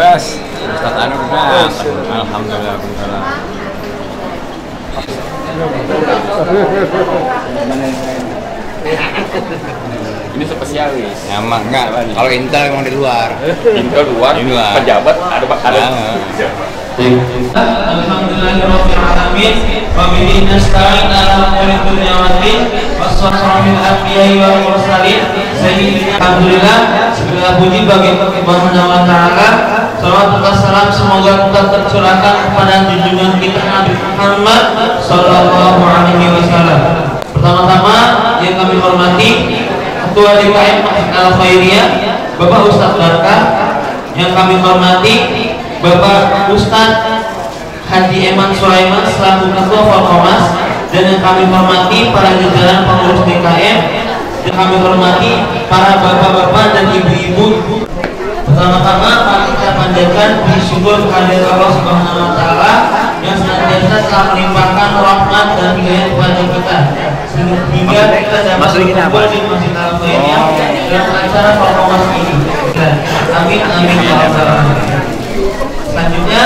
Yes, Ustaz Anu udah. Alhamdulillah. Ini spesialis. Emang enggak, kalau Intel emang di luar. Intel luar, pejabat ada. Alhamdulillahirabbil alamin wa bihi nasta'in ala umuri dunya waddin wassalamu ala anbiya'i wal mursalin sayyidina alhamdulillah segala puji bagi Allah Subhanahu wa taala. Salawat dan salam semoga tetap tercurahkan kepada junjungan kita Nabi Muhammad sallallahu alaihi wasallam. Pertama-tama yang kami hormati Ketua DKM Al Khairiyah Bapak Ustadz Barkah, yang kami hormati Bapak Ustadz Haji Eman Sulaiman selaku Ketua Forkomas, dan yang kami hormati para jajaran pengurus DKM, dan kami hormati para bapak-bapak dan ibu-ibu. Pertama-tama mari kita panjatkan puji syukur kehadirat Allah Subhanahu wa taala yang senantiasa telah melimpahkan rahmat dan hidayah kepada kita sehingga kita dapat berkumpul di Masjid Al Khairiyah dalam acara Forkomas ini. Amin amin ya rabbal alamin. Selanjutnya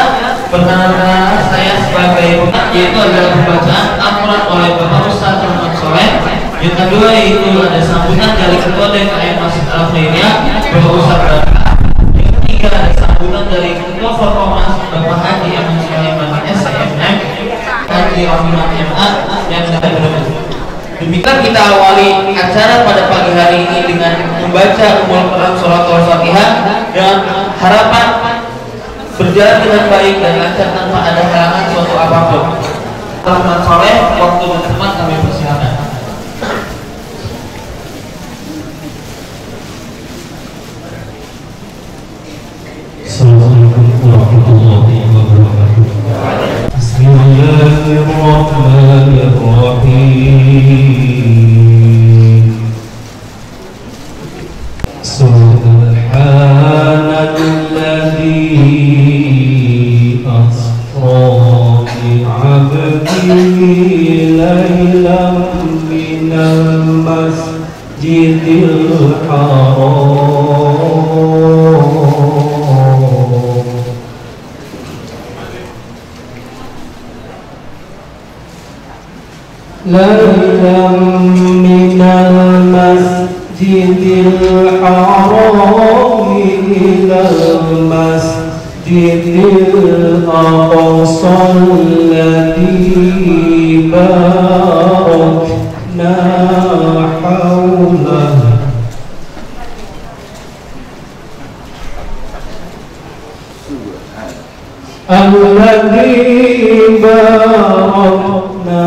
perkenalkan saya sebagai pemenang, yaitu adalah pembacaan Al-Quran oleh Bapak Ustadz Muhammad Soleh. Yang kedua yaitu ada sambutan dari Ketua DKM Masjid Al Khairiyah Bapak Ustadz Barkah. Yang ketiga ada sambutan dari Ketua Forkomas Bapak Haji Eman Sulaiman SCMM Haji Rahmat MA yang sudah berada. Demikian kita awali acara pada pagi hari ini dengan membaca Ummul Quran Surat Al-Fatihah dengan harapan berjalan dengan baik dan lancar tanpa ada halangan suatu apapun. Rahmat Soleh, waktu dan tempat kami persilakan. Assalamualaikum warahmatullahi wabarakatuh. Bismillahirrahmanirrahim. Subhanalladzi asra bi'abdihi laylan minal masjidil haram laylan minal masjidil haram ilal masjidil aqsa alladzi barakna hawlahu alladzi barakna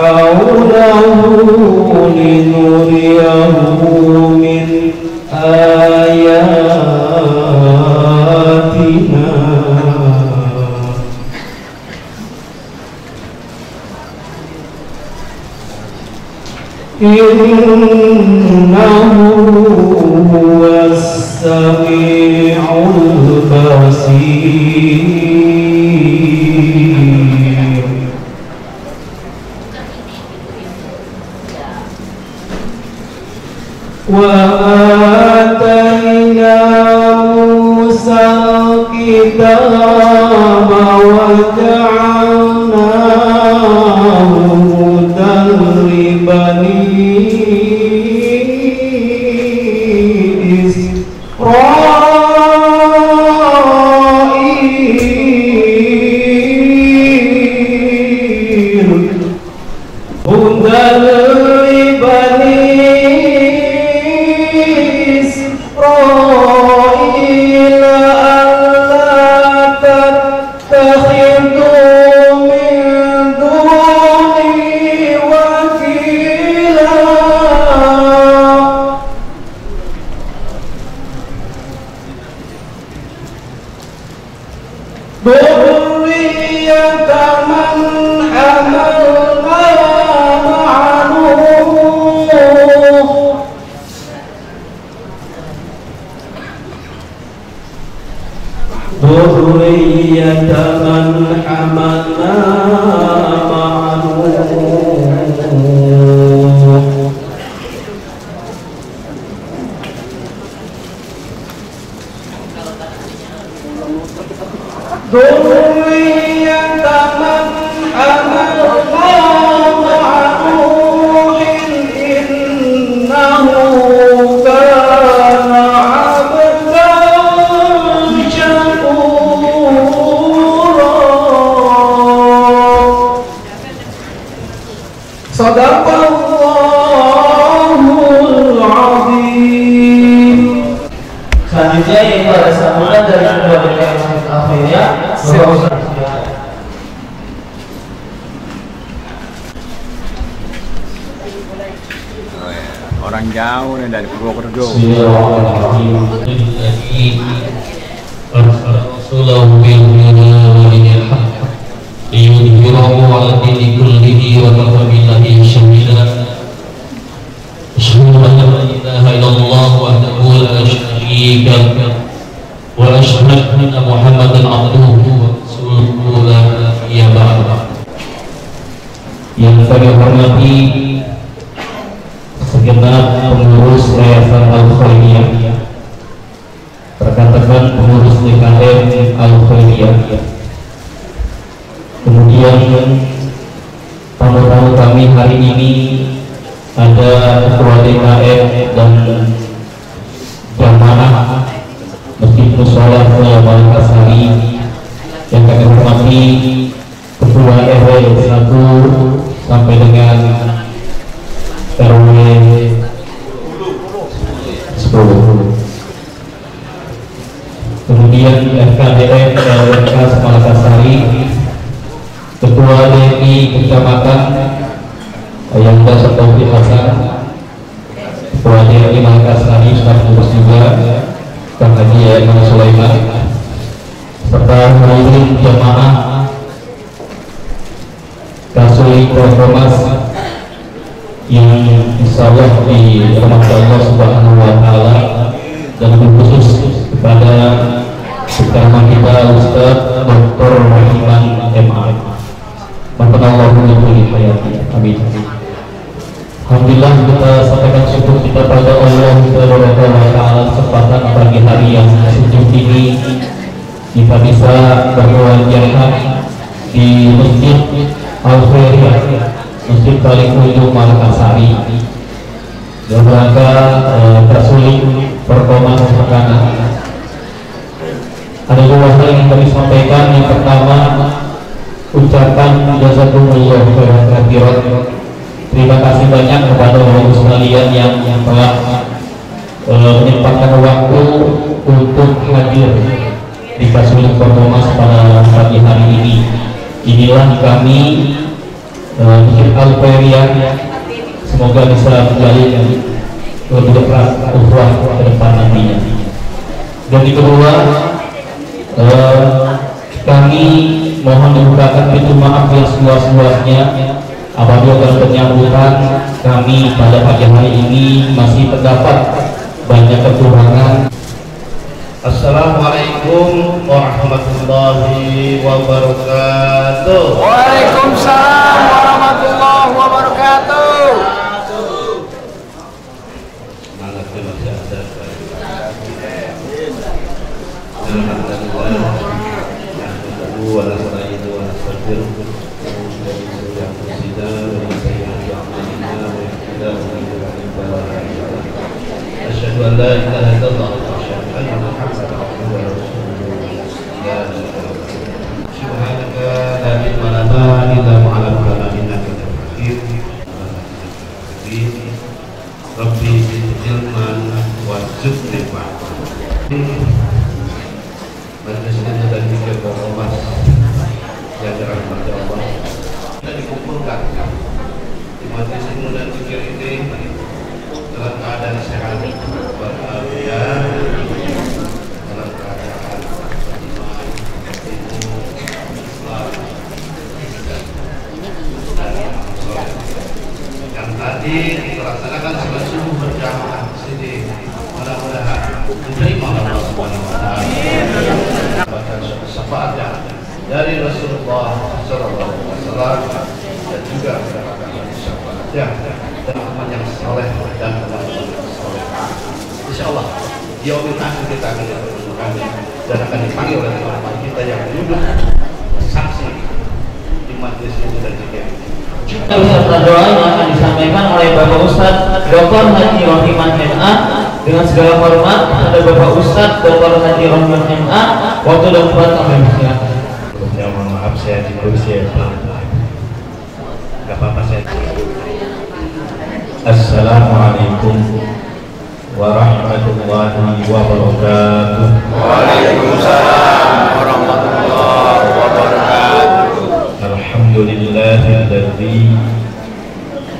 hawlahu linuriyahu min ayatina innahu huwas sami'ul basir. Wa atayna Musa al-kitaba wa ja'alnahu hudan li bani Israil hudan li bani Israil alla tattakhidhu min duni wakila. Dzurriyyatan man hamalna ma'a Nuh Dzurriyyatan man hamalna ma'a Nuh Sadaqallahul azim. Selanjutnya yaitu ada sambutan dari kedua beliau akhirnya Bapak Ustaz. Orang jauh nih dari Purwokerto. Bismillahirrahmanirrahim. Rasulahu bil dinil haqq liyudhhirahu 'ala dini kullihi wa kafa billahi shahida. Asyhadu an la ilaha illallah wahdahu la syarika lahu wa asyhadu anna Muhammadan 'abduhu wa rasuluhu la nabiyya ba'dahu. Yang saya hormati segenap pengurus Yayasan Al-Khairiyah, rekan-rekan pengurus DKM Al-Khairiyah, kemudian tamu-tamu kami hari ini ada Ketua DKM dan jamaah Masjid Mushola Al-Kasari yang kami hormati Ketua RW 1 sampai dengan RW 10, kemudian FKDM LWK Malakasari, Ketua DMI Kecamatan Ayanda Taufik Hasan, Ketua DMI Malakasari staf khusus juga Kang Haji Yayan Sulaiman, serta hadirin jamaah Kasuli Prokomas yang insyaallah di rahmat Allah Subhanahu wa Ta'ala, dan khusus kepada utama kita Ustaz Dr. Rahiman MA. Maafkanallahu li hayati. Amin. Alhamdulillah, kita sampaikan syukur kita pada Allah Subhanahu wa Ta'ala kesempatan pagi hari yang sejuk ini kita bisa bermuajahah di Masjid Al-Khairiyah, Masjid paling ujung Malakasari, dalam rangka Kasuli Perkomas Makanan. Ada dua hal yang kami sampaikan. Yang pertama, ucapan jazakumullah khairan katsiran. Terima kasih banyak kepada Bapak sekalian yang telah menyempatkan waktu untuk hadir di Kasuli Perkomas pada pagi hari ini. Inilah kami Masjid Al-Khairiyah, semoga bisa menjalin lebih dekat ukhuwah ke depan nantinya. Dan yang kedua, kami mohon dibukakan pintu maaf yang seluas-luasnya apabila dalam penyambutan kami pada pagi hari ini masih terdapat banyak kekurangan. Assalamualaikum warahmatullahi wabarakatuh. Waalaikumsalam warahmatullahi wabarakatuh. Semangat masih ada. Alhamdulillah. Wa nasta'inu wa nastaghfiruh. Asyhadu an la ilaha illallah wa asyhadu anna Muhammadan abduhu wa rasuluh. Subhanaka la ilma lana illa ma 'allamtana innaka antal hakim. Rabbi ilman warzuqni ilman. Majelis ini dan juga Bapak yang dirahmati Allah, kita dikumpulkan di majelis ilmu dan zikir ini dalam keadaan sehat walafiat, dalam keadaan iman, ilmu, Islam, dan sholat. Yang tadi dilaksanakan sholat subuh berjamaah di sini, mudah-mudahan diterima Allah Subhanahu wa Ta'ala. Syafaatnya dari Rasulullah Sallallahu Alaihi Wasallam dan juga mendapatkan syafaatnya dan teman yang saleh dan teman-teman saleh. Insyaallah di yaumil akhir kita akan dipertemukan dan akan dipanggil oleh teman-teman kita yang duduk saksi di majelis ini dan juga. Beserta doa yang akan disampaikan oleh Bapak Ustadz Dr. Haji Rahiman MA. Dengan segala hormat pada Bapak Ustadz Dr. Haji Rahiman MA. Waktu dan tempat kami persilakan. Mohon maaf saya di kursi, nggak apa-apa saya. Assalamualaikum warahmatullahi wabarakatuh. Waalaikumsalam warahmatullahi wabarakatuh. Alhamdulillahilladzi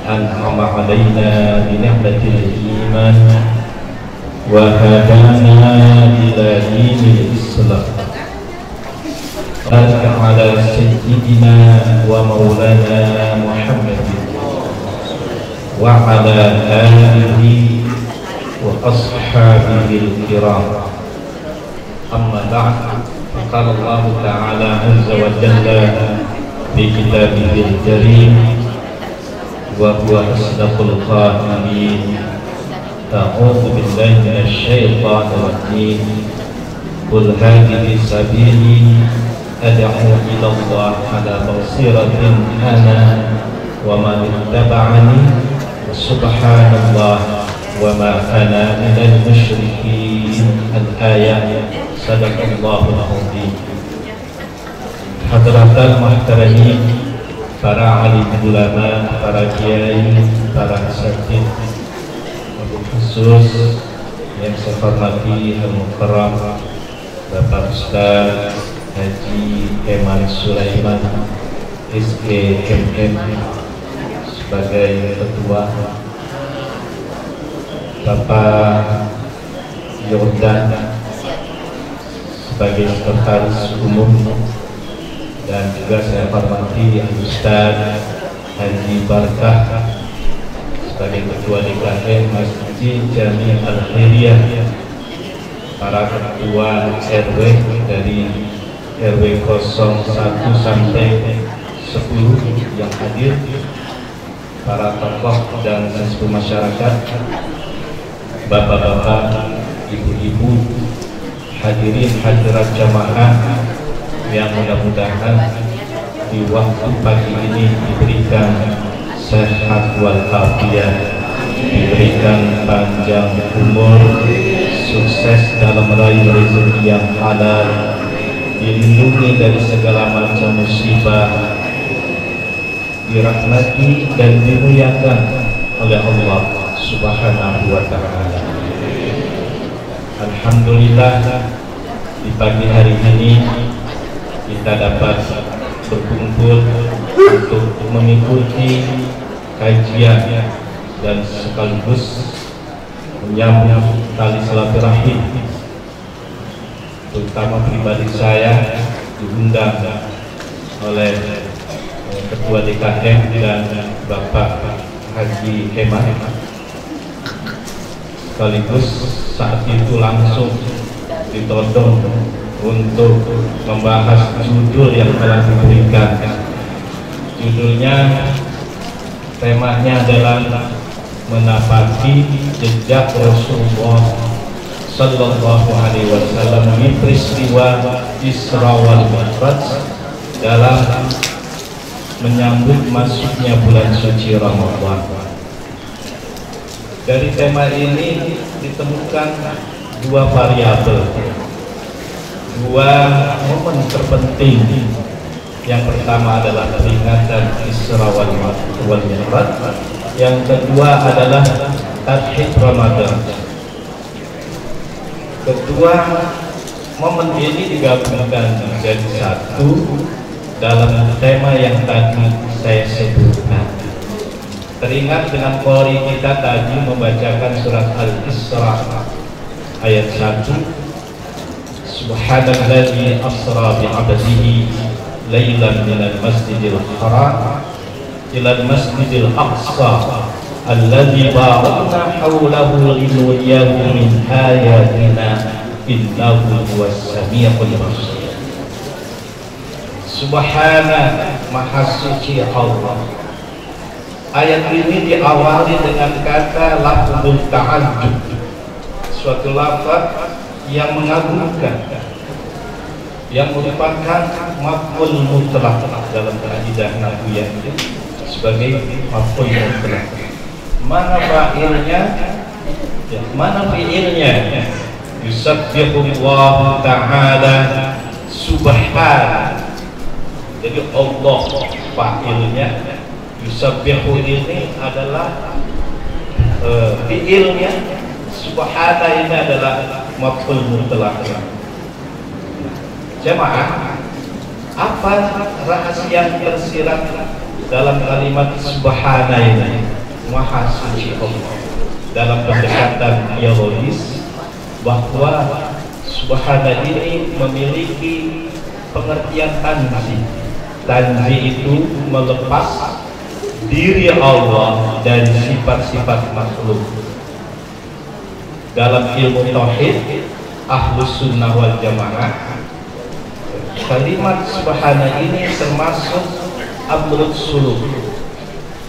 an'ama 'alaina bi ni'matil iman wa hadana ila dinil Islam. Ala sayyidina wa maulana Muhammadin wa ala alihi wa ashabihi al-kiram. Amma ba'd. Qala Allah Ta'ala azza wa jalla fi kitabihi al-karim wa huwa asdaqul qa'ilin. A'udzu billahi minasy syaithanir rajim. Qul hadhihi sabili ad'u ila Allah ala basiratin ana wa man ittaba'ani subhanallah wa ma ana minal musyrikin. Al-ayat. Sadaqallahul azim. Hadratul muhtaramin, para alim ulama, para kiai, para asatidz, khusus yang saya hormati al-mukarram Bapak Ustaz Haji Eman Sulaiman SKMM sebagai ketua, Bapak Yordan sebagai sekretaris umum, dan juga saya hormati Ustaz Haji Barkah sebagai ketua DKM Masjid Jami Al-Khairiyah, para ketua RW dari RW 01 sampai 10 yang hadir, para tokoh dan sesepuh masyarakat, bapak-bapak, ibu-ibu, hadirin hadirat jamaah yang mudah-mudahan di waktu pagi ini diberikan sehat walafiat, diberikan panjang umur, sukses dalam meraih rezeki yang halal, dilindungi dari segala macam musibah, dirahmati dan dimuliakan oleh Allah Subhanahu wa ta'ala. Alhamdulillah, di pagi hari ini kita dapat berkumpul untuk mengikuti kajian dan sekaligus menyambung tali silaturahim, terutama pribadi saya diundang oleh Ketua DKM dan Bapak Haji Eman. Sekaligus saat itu langsung ditodong untuk membahas judul yang telah diberikan. Judulnya, temanya adalah menapaki jejak Rasulullah Sallallahu Alaihi Wasallam di peristiwa Isra wal Mi'raj dalam menyambut masuknya bulan suci Ramadan. Dari tema ini ditemukan dua variabel, dua momen terpenting. Yang pertama adalah peringatan Isra wal Mi'raj, yang kedua adalah Tathid Ramadan. Kedua momen ini digabungkan menjadi satu dalam tema yang tadi saya sebutkan. Teringat dengan qori kita tadi membacakan surat Al-Isra ayat 1. Subhanalladzi asra bi'abdihi lailan minal masjidil haram ilal masjidil aqsa alladzi barakna hawlahu linuriyahu min ayatina innahu huwas samiul basir. Subhana, maha suci Allah. Ayat ini diawali dengan kata lafzul ta'ajjub, suatu lafaz yang mengagumkan, yang merupakan maf'ul mutlaq dalam kaidah nahwiyah sebagai maf'ul mutlaq. Mana fa'ilnya? Ya, mana fi'ilnya? Yusabbihullahu ta'ala subhana. Jadi Allah fa'ilnya, yusabbihu ini adalah fiilnya subhana ini adalah maf'ul mutlaq. Jemaah, apa rahasia yang tersirat dalam kalimat subhana ini? Maha suci Allah. Dalam pendekatan biologis, bahwa subhana ini memiliki pengertian tanzi. Tanzi itu melepas diri Allah dari sifat-sifat makhluk. Dalam ilmu tauhid Ahlus Sunnah wal Jamaah, kalimat subhana ini termasuk amrut suluk,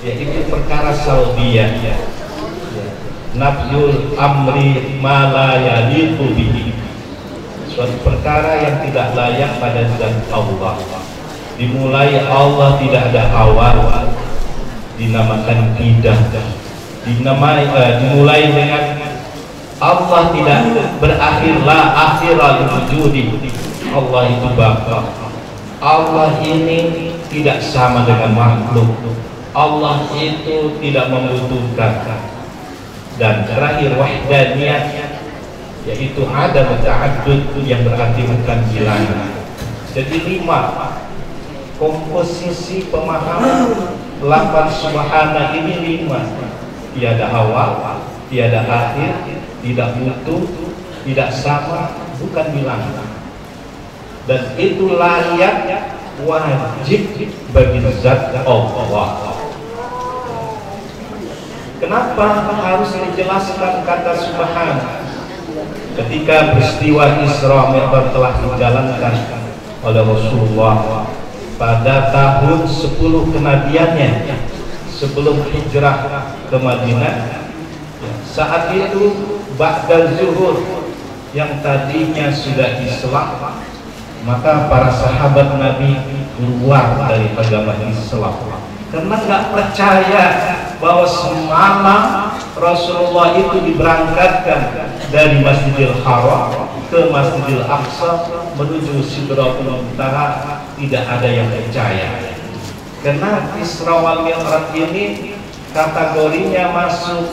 yaitu perkara salbiyah, nafyul amri ma la yaliqu bihi, suatu perkara yang tidak layak pada zat Allah. Dimulai Allah tidak ada awal, dinamakan tidak. Dimulai dengan Allah tidak berakhir, la akhira li wujudi. Allah itu bapa. Allah ini tidak sama dengan makhluk. Allah itu tidak membutuhkan. Dan terakhir wahdaniyah, yaitu ada ta'addud yang berarti bukan bilangan. Jadi 5 komposisi pemahaman lafaz subhana ini 5. Tiada awal, tiada akhir, tidak mutu, tidak sama, bukan bilangan. Dan itu layak, wajib bagi zat Allah. Kenapa harus dijelaskan kata subhana? Ketika peristiwa Isra Mi'raj telah dijalankan oleh Rasulullah pada tahun 10 kenabiannya sebelum hijrah ke Madinah, saat itu ba'da zuhur yang tadinya sudah Islam, maka para sahabat Nabi keluar dari agama Islam karena nggak percaya bahwa semalam Rasulullah itu diberangkatkan dari Masjidil Haram ke Masjidil Aqsa menuju Sidratul Muntaha. Tidak ada yang percaya, karena Isra wal Mi'raj ini kategorinya masuk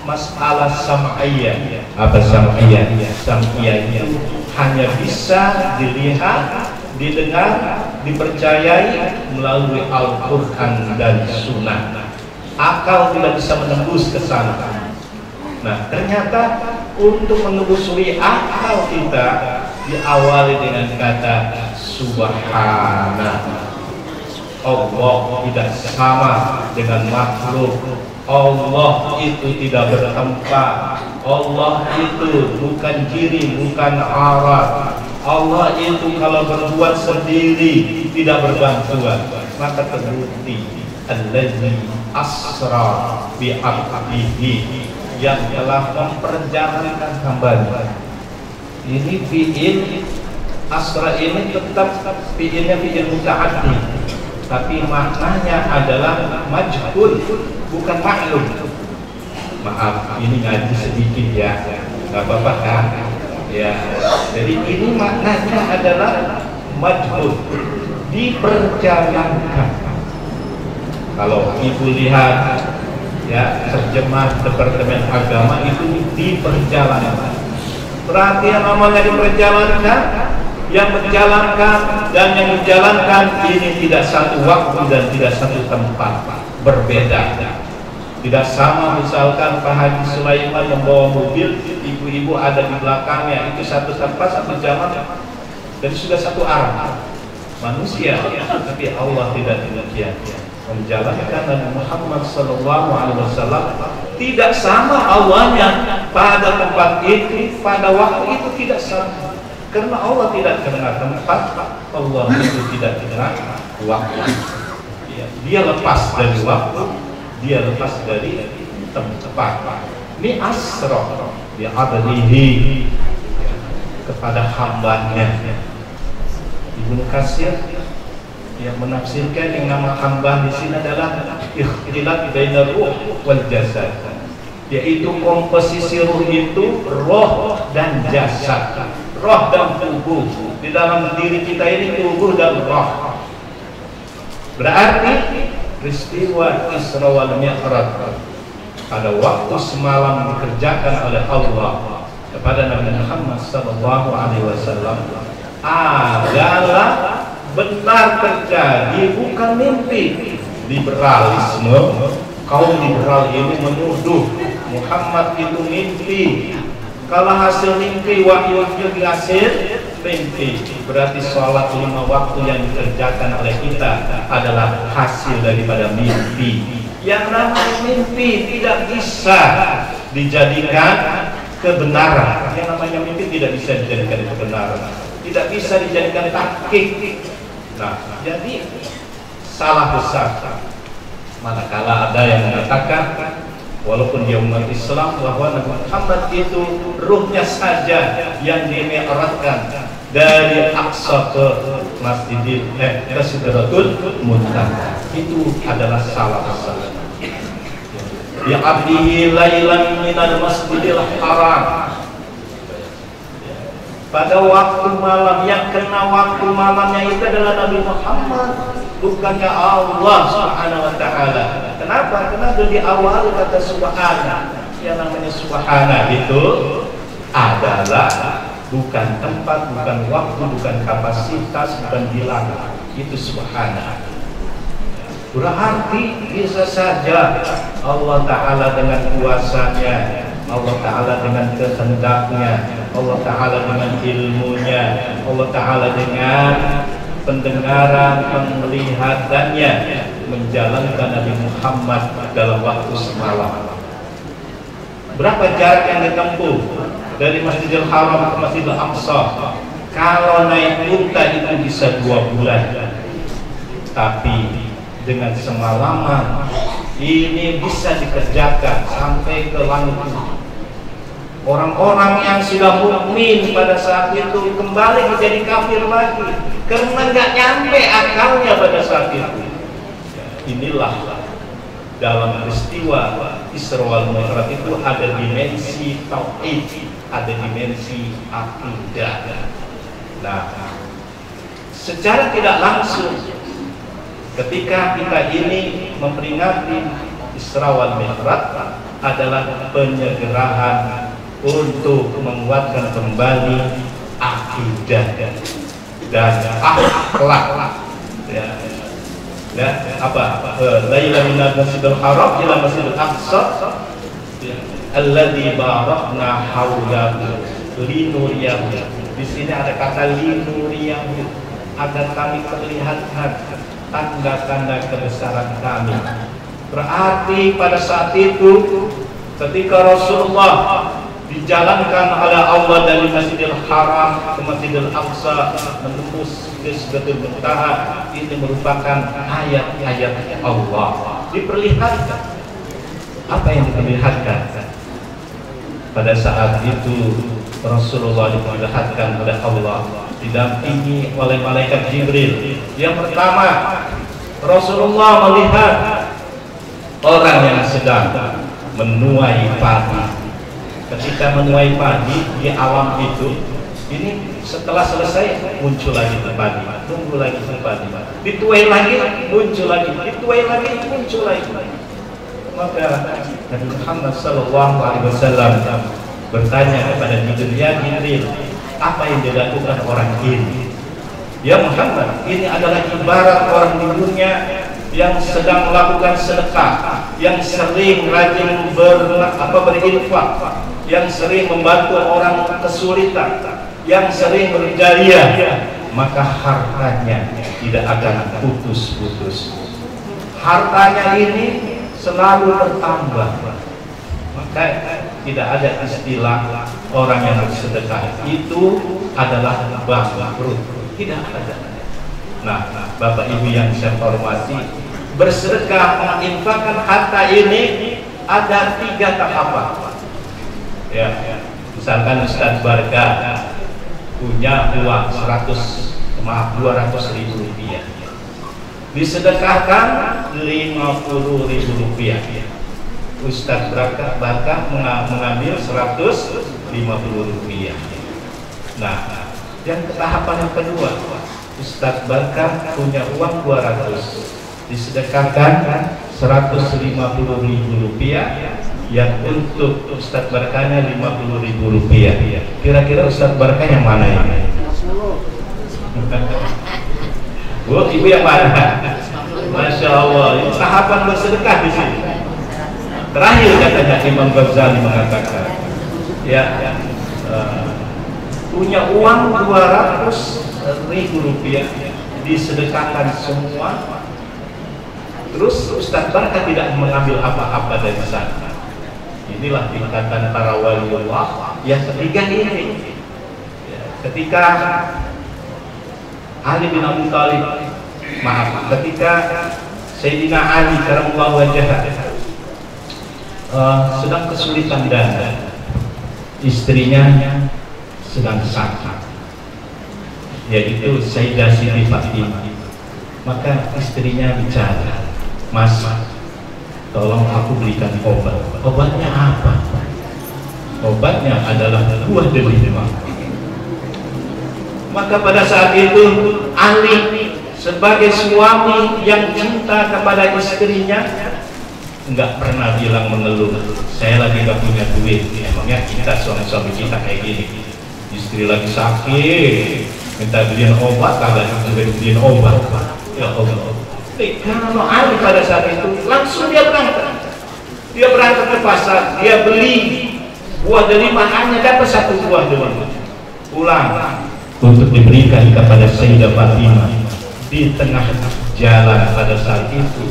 masalah sam'iyah. Apa sam'iyah? Sam'iyah itu hanya bisa dilihat, didengar, dipercayai melalui Al-Quran dan Sunnah. Akal tidak bisa menembus ke sana. Nah, ternyata untuk menelusuri akal kita diawali dengan kata subhana. Allah tidak sama dengan makhluk. Allah itu tidak bertempat. Allah itu bukan kiri, bukan arah. Allah itu kalau berbuat sendiri tidak berbantuan. Maka terbukti allazi asra bi abdihi, yang telah memperjalankan hambanya. Ini fi'il asra ini tetap fi'ilnya fi'il muta'addi, tapi maknanya adalah majhul, bukan maklum. Maaf, ini ngaji sedikit ya, nggak apa-apa kan? Ya, jadi ini maknanya adalah majhul, diperjalankan. Kalau ibu lihat ya terjemah Departemen Agama itu diperjalankan. Berarti yang namanya diperjalankan, yang menjalankan dan yang menjalankan ini tidak satu waktu dan tidak satu tempat, berbeda. Tidak sama misalkan Pak Haji Sulaiman membawa mobil, ibu-ibu ada di belakangnya, itu satu tempat, satu jalan, dan sudah satu arah. Manusia, tapi Allah tidak demikian. Menjalankan Nabi Muhammad SAW tidak sama Allahnya pada tempat itu, pada waktu itu tidak sama. Karena Allah tidak kenal tempat, Allah itu tidak kenal waktu. Dia lepas dari waktu, dia lepas dari tempat. Ini asra dia adlihi kepada hambanya. Ibnu Katsir yang menafsirkan yang nama hamba di sini adalah ikhtilat bainar ruh wal jasad, yaitu komposisi ruh itu roh dan jasad, roh dan tubuh. Di dalam diri kita ini tubuh dan roh. Berarti peristiwa Isra wal Mi'raj pada waktu semalam dikerjakan oleh Allah kepada Nabi Muhammad SAW adalah benar terjadi, bukan mimpi. Liberalisme, kaum liberal ini menuduh Muhammad itu mimpi. Kalau hasil mimpi, wahyu hasil mimpi, berarti sholat 5 waktu yang dikerjakan oleh kita adalah hasil daripada mimpi. Yang namanya mimpi tidak bisa dijadikan kebenaran. Yang namanya mimpi tidak bisa dijadikan kebenaran, tidak bisa dijadikan tahqiq. Nah, jadi salah besar manakala ada yang mengatakan walaupun dia umat Islam bahwa Nabi Muhammad itu ruhnya saja yang dimi'rajkan dari Aqsa ke Masjidil ke Sidratul Muntaha, itu adalah salah besar. Ya abdihi lailan minal Masjidil Haram, pada waktu malam, yang kena waktu malamnya itu adalah Nabi Muhammad, bukannya Allah Subhanahu wa ta'ala. Kenapa? Karena di awal kata subhana. Yang namanya subhana itu adalah bukan tempat, bukan waktu, bukan kapasitas, bukan bilangan. Itu subhana. Berarti bisa saja Allah Ta'ala dengan kuasanya, Allah Ta'ala dengan kehendaknya, Allah Ta'ala dengan ilmunya, Allah Ta'ala dengan pendengaran, penglihatannya menjalankan Nabi Muhammad dalam waktu semalam. Berapa jarak yang ditempuh dari Masjidil Haram ke Masjidil Aqsa? Kalau naik unta itu bisa 2 bulan, tapi dengan semalaman ini bisa dikerjakan sampai ke langit. Orang-orang yang sudah mukmin pada saat itu kembali menjadi kafir lagi karena nggak nyampe akalnya pada saat itu. Inilah dalam peristiwa Isra wal Mi'raj itu ada dimensi tauhid, ada dimensi akidah. Nah, secara tidak langsung ketika kita ini memperingati Isra wal Mi'raj adalah penyegerahan untuk menguatkan kembali akidah dan akhlak. Ya, apa? Laila minal Masjidil Haram ila Masjidil Aqsa alladzi barakna haulahu linuriyahu. Di sini ada kata linuriyahu, agar kami perlihatkan tanda-tanda kebesaran kami. Berarti pada saat itu ketika Rasulullah dijalankan oleh Allah dari Masjidil Haram ke Masjidil Aqsa menembus ke Sidratul Muntaha, ini merupakan ayat-ayat Allah. Diperlihatkan. Apa yang diperlihatkan? Pada saat itu Rasulullah diperlihatkan oleh Allah didampingi oleh malaikat Jibril. Yang pertama, Rasulullah melihat orang yang sedang menuai padi. Ketika menuai padi di alam itu, ini setelah selesai muncul lagi padi, tunggu lagi padi, dituai lagi muncul lagi, dituai lagi muncul lagi. Maka Nabi Muhammad SAW bertanya kepada Jibril, ya Jibril, apa yang dilakukan orang ini? Ya Muhammad, ini adalah ibarat orang di dunia yang sedang melakukan sedekah, yang sering rajin berinfak, yang sering membantu orang kesulitan, yang sering berjariah, maka hartanya tidak akan putus-putus. Hartanya ini selalu bertambah. Maka tidak ada istilah orang yang bersedekah itu adalah bangkrut. Tidak ada. Nah, Bapak Ibu yang saya hormati, bersedekah, menginfakkan harta ini ada 3 tahapan. Ya, misalkan Ustaz Barga punya uang 200.000 rupiah, disedekahkan 50.000 rupiah. Ustaz Barga mengambil 150 rupiah. Nah, yang tahapan yang kedua, Ustaz Barga punya uang 200, disedekahkan 150.000 rupiah, yang untuk Ustadz Barkahnya Rp50.000. Kira-kira Ustadz Barkah yang mana ini? Bu, ibu yang mana? Masya Allah, ini tahapan bersedekah di sini. Terakhir katanya Imam Ghazali mengatakan, punya uang Rp200.000 disedekahkan semua. Terus Ustadz Barkah tidak mengambil apa-apa dari sana. Inilah tingkatan para waliullah yang ketiga ini. Ketika Ali bin Abi Thalib, ketika Sayyidina Ali karamallahu wajhah sedang kesulitan dan istrinya sedang sakit, yaitu Sayyidah Siti Fatimah. Maka istrinya bicara, "Mas, tolong aku belikan obat." Obatnya apa? Obatnya adalah buah delima. Maka pada saat itu Ali sebagai suami yang cinta kepada istrinya nggak pernah bilang mengeluh, "Saya lagi nggak punya duit." Emangnya kita suami-suami kita kayak gini? Istri lagi sakit, minta beliin obat, kagak juga beliin obat. Ya Allah. Kalau Ali pada saat itu langsung dia berangkat ke pasar, dia beli buah delima, hanya dapat 1 buah delima, pulang untuk diberikan kepada Sayyidah Fatimah. Di tengah jalan pada saat itu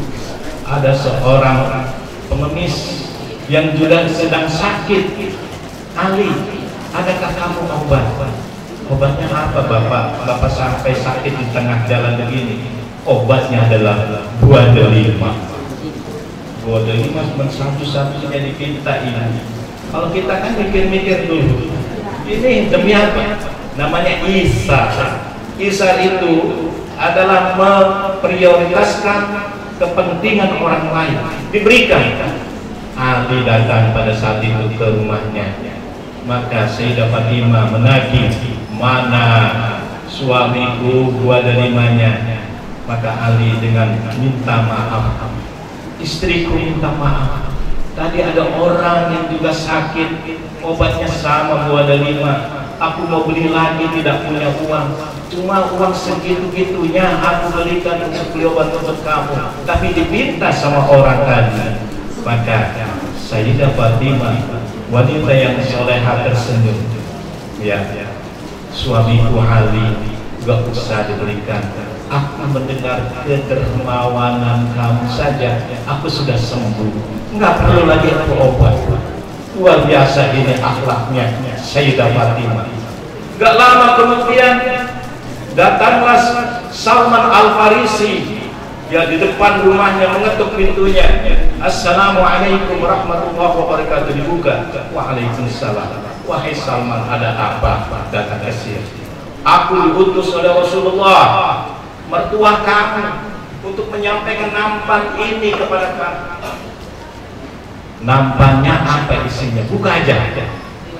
ada seorang pengemis yang juga sedang sakit. "Ali, adakah kamu obat?" "Obatnya apa Bapak? Bapak sampai sakit di tengah jalan begini." "Obatnya adalah buah delima." Buah delima cuma satu-satunya di kita ini. Kalau kita kan mikir-mikir dulu, ini demi apa? Namanya isar. Isar itu adalah memprioritaskan kepentingan orang lain, diberikan. Ali datang pada saat itu ke rumahnya, maka Sayyidah Fatimah menagih, "Mana suamiku buah delimanya?" Maka Ali dengan minta maaf, "Istriku minta maaf, tadi ada orang yang juga sakit, obatnya sama buah delima. Aku mau beli lagi tidak punya uang, cuma uang segitu-gitunya aku belikan untuk beli obat untuk kamu, tapi diminta sama orang tadi." Maka Sayyidah Fatimah, wanita yang solehah, tersenyum, "Suamiku Ali gak usah diberikan. Aku mendengar kedermawanan kamu saja, aku sudah sembuh. Nggak perlu lagi aku obat." Luar biasa ini akhlaknya Sayyidah Fatimah. Gak lama kemudian datanglah Salman Al-Farisi, ya, di depan rumahnya mengetuk pintunya. "Assalamualaikum warahmatullahi wabarakatuh." Dibuka. "Waalaikumsalam." "Wahai Salman, ada apa datang ke sini?" "Aku diutus oleh Rasulullah, mertua kamu, untuk menyampaikan nampan ini kepada kamu." "Nampannya apa isinya?" "Buka aja."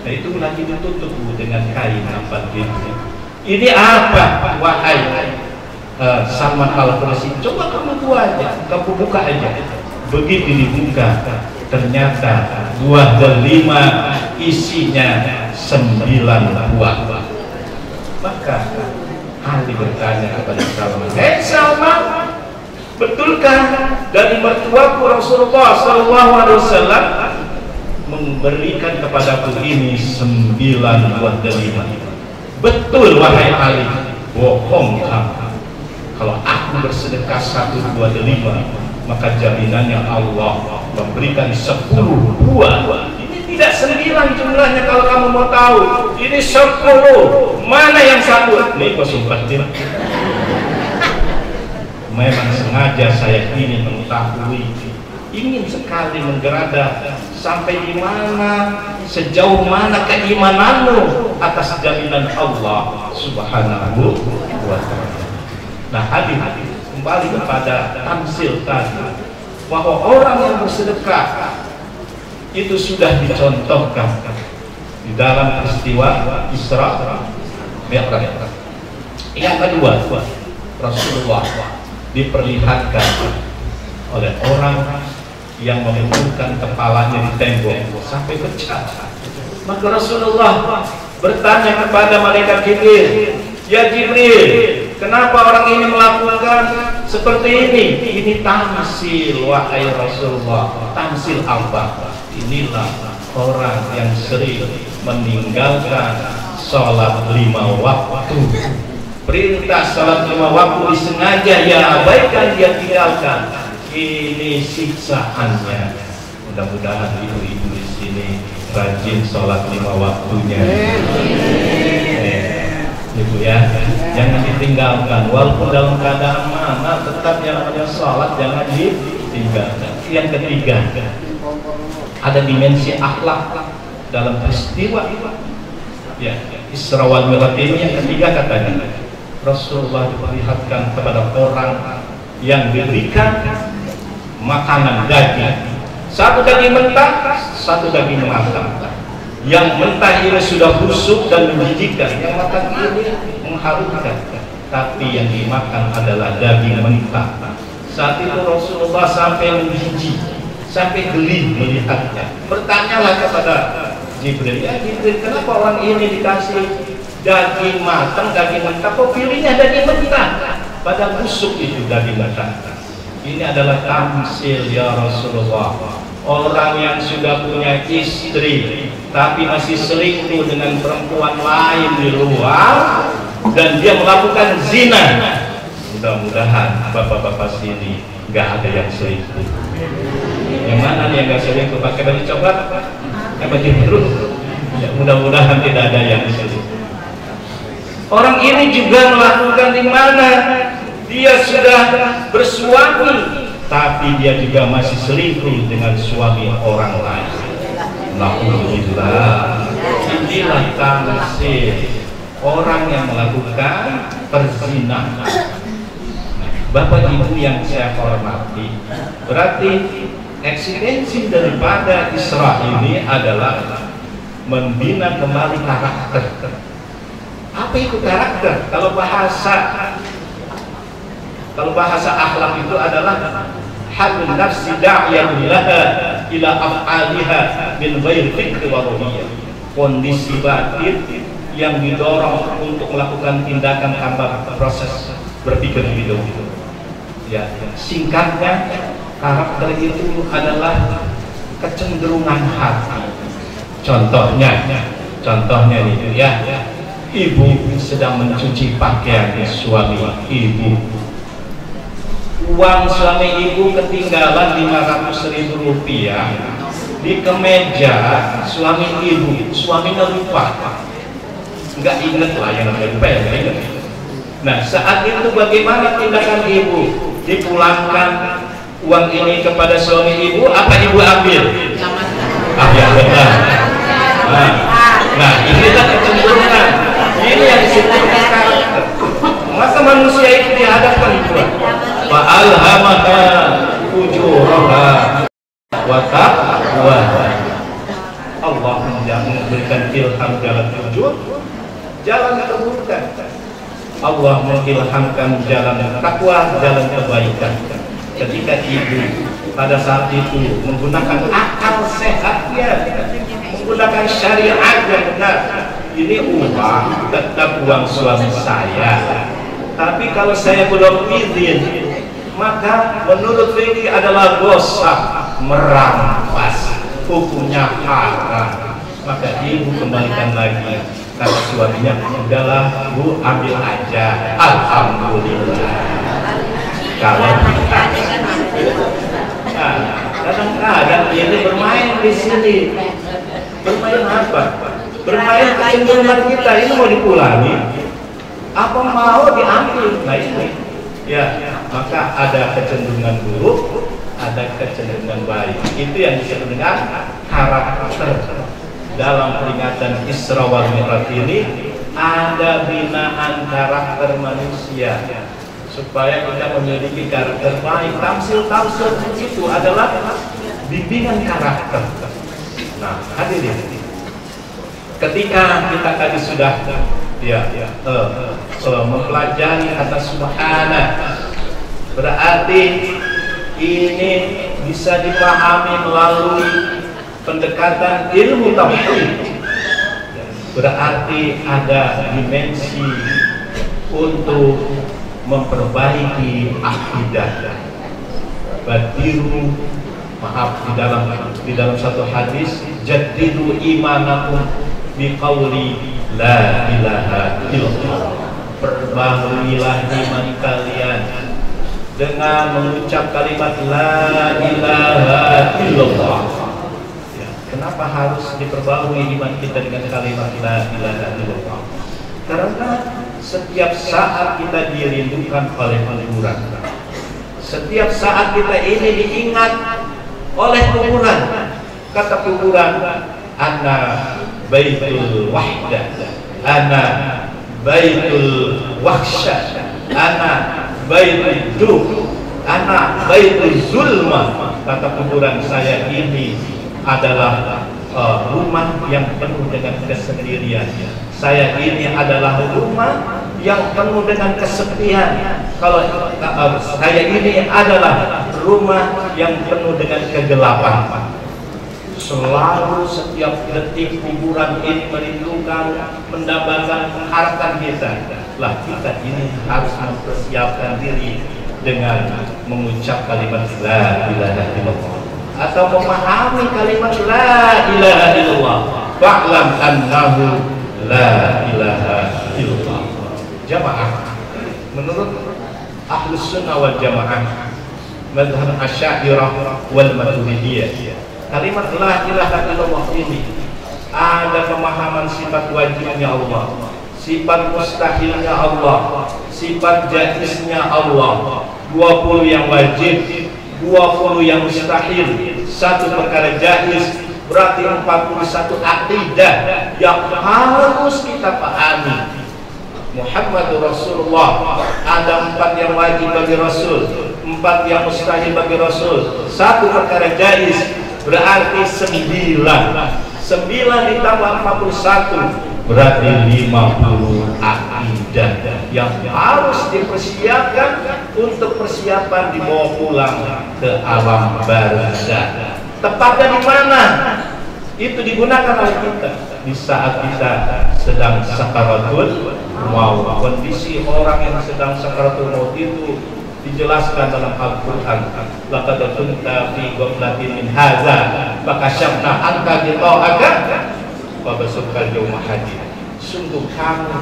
Nah, itu lagi ditutup dengan kain nampan gitu. "Ini apa wahai Salman Al-Farisi? Coba kamu buat aja, kamu buka aja." Begitu dibuka, ternyata buah delima isinya 9 buah. Maka Ali bertanya kepada Salman, "Hei Salman, betulkah dari mertuaku Rasulullah SAW memberikan kepadaku ini 9 buah delima?" "Betul wahai Ali." "Bohong kamu. Kalau aku bersedekah 1 buah delima, maka jaminannya Allah memberikan 10 buah. Ini tidak 9 jumlahnya, kalau kamu mau tahu. Ini 10. Mana yang 1? Nih kok sumpetin." Memang sengaja saya ingin mengetahui, ingin sekali menggerada sampai di mana, sejauh mana keimananmu atas jaminan Allah Subhanahu wa ta'ala. Nah, hadirin, kembali kepada tamsil tadi, bahwa orang yang bersedekah itu sudah dicontohkan di dalam peristiwa Isra Mi'raj. Yang kedua, Rasulullah diperlihatkan oleh orang yang memukulkan kepalanya di tembok sampai pecah. Maka Rasulullah bertanya kepada malaikat Jibril, "Ya Jibril, kenapa orang ini melakukan seperti ini?" Ini tamsil, wahai Rasulullah. Tamsil apa? Inilah orang yang sering meninggalkan sholat 5 waktu. Perintah sholat 5 waktu disengaja ya abaikan, dia tinggalkan. Ini siksaannya. Mudah-mudahan ibu-ibu di sini rajin sholat 5 waktunya. Ibu ya, jangan ditinggalkan. Walaupun dalam keadaan mana, tetap yang namanya sholat jangan ditinggalkan. Yang ketiga, ada dimensi akhlak dalam peristiwa ya, Isra wal Mi'raj ini. Yang ketiga katanya, Rasulullah diperlihatkan kepada orang yang diberikan makanan daging, satu daging mentah, satu daging matang. Yang mentah ini sudah busuk dan menjijikkan, yang matang ini mengharukan, tapi yang dimakan adalah daging mentah. Saat itu Rasulullah sampai menjijik, sampai geli melihatnya. Bertanyalah kepada Jibril, "Ya Jibril, kenapa orang ini dikasih daging matang, daging mentah, kok pilihnya daging mentah? Pada busuk itu daging mentah." Ini adalah tamsil ya Rasulullah. Orang yang sudah punya istri tapi masih selingkuh dengan perempuan lain di luar dan dia melakukan zina. Mudah-mudahan bapak-bapak sini nggak ada yang selingkuh. Yang mana nih yang nggak selingkuh? Pakai baju coklat? Pakai baju biru? Ya, mudah-mudahan tidak ada yang selingkuh. Orang ini juga melakukan di mana dia sudah bersuami tapi dia juga masih selingkuh dengan suami orang lain. Alhamdulillah. Inilah tamsil orang yang melakukan perzinahan. Bapak Ibu yang saya hormati, berarti eksistensi daripada Isra ini adalah membina kembali karakter. Apa itu karakter? Kalau bahasa akhlak itu adalah halun nafsi da'iyatun laha ila af'aliha min ghairi fikri wa ruhiyah. Kondisi batin yang didorong untuk melakukan tindakan tanpa proses berpikir hidup. Ya, singkatnya karakter itu adalah kecenderungan hati. Contohnya nih ya, ibu sedang mencuci pakaian suami ibu. Uang suami ibu ketinggalan 500.000 rupiah di kemeja suami ibu. Suaminya lupa, nggak inget lah, yang namanya lupa ya nggak inget. Nah saat itu bagaimana tindakan ibu? Dipulangkan uang ini kepada suami ibu, apa ibu ambil? Ambil. Nah inilah kecenderungan. Ini yang disebutkan karakter. Masa manusia itu dihadapkan Tuhan, fa'alhamaha ujuraha wa taqwaha. Allah memberikan ilham jalan ujur, jalan keburukan. Allah mengilhamkan jalan takwa, jalan kebaikan. Ketika ibu pada saat itu menggunakan akal sehatnya, menggunakan syariat yang benar, ini uang tetap uang suami saya, tapi kalau saya belum izin, maka menurut fikih adalah dosa merampas, hukumnya haram. Maka ibu kembalikan lagi, kata suaminya, udahlah bu, ambil aja. Alhamdulillah. Kalau kadang-kadang ini bermain di sini, bermain apa? Bermain kecenderungan kita. Ini mau dipulangi apa mau diambil? Nah ini ya, maka ada kecenderungan buruk, ada kecenderungan baik. Itu yang disebut dengan karakter. Dalam peringatan Isra wal Mi'raj ini ada binaan karakter manusia supaya kita memiliki karakter baik. Tamsil itu adalah bimbingan karakter. Nah hadirin, ketika kita tadi sudah mempelajari kata subhana, berarti ini bisa dipahami melalui pendekatan ilmu tauhid, berarti ada dimensi untuk memperbaiki akidah. Badiru, maaf, di dalam satu hadis, jaddidu imanakum biqauli la ilaha illallah. Perbaharuilah iman kalian dengan mengucap kalimat la ilaha illallah. Ya, kenapa harus diperbarui iman kita dengan kalimat la ilaha illallah? Karena setiap saat kita dirindukan oleh kuburan. Setiap saat kita ini diingat oleh kuburan. Kata kuburan, ana baitul wahdah, ana baitul wahsyah, ana baitul duh, ana baitul zulma. Kata kuburan, saya ini adalah rumah yang penuh dengan kesendirian. Saya ini adalah rumah yang penuh dengan kesepian. Kalau saya ini adalah rumah yang penuh dengan kegelapan. Selalu setiap detik kuburan ini merindukan, mendapatkan harapan kita. Lah kita ini harus mempersiapkan diri dengan mengucap kalimat la ilaha illallah atau memahami kalimat la ilaha illallah. Fa'lam annahu la ilaha illallah. Jamaah, menurut Ahlus Sunnah wal Jamaah, mazhab Asy'ariyah wal Maturidiyah, kalimat la ilaha illallah ini ada pemahaman sifat wajibnya Allah, sifat mustahilnya Allah, sifat jaiznya Allah. 20 yang wajib, 20 yang mustahil, satu perkara jaiz, berarti 41 akidah yang harus kita pahami. Muhammadur Rasulullah, ada 4 yang wajib bagi Rasul, 4 yang mustahil bagi Rasul, satu perkara jaiz, berarti 9 ditambah 41 berarti 50 akidah yang harus dipersiapkan untuk persiapan dibawa pulang ke alam barzakh. Tepatnya di mana? Itu digunakan oleh kita di saat kita sedang sakaratul maut. Kondisi orang yang sedang sakaratul maut itu dijelaskan dalam Al-Quran. Laqad kunta fi ghaflatin min hadza fakashafna anka ghita'aka wa basukal yawma hadid. Sungguh kamu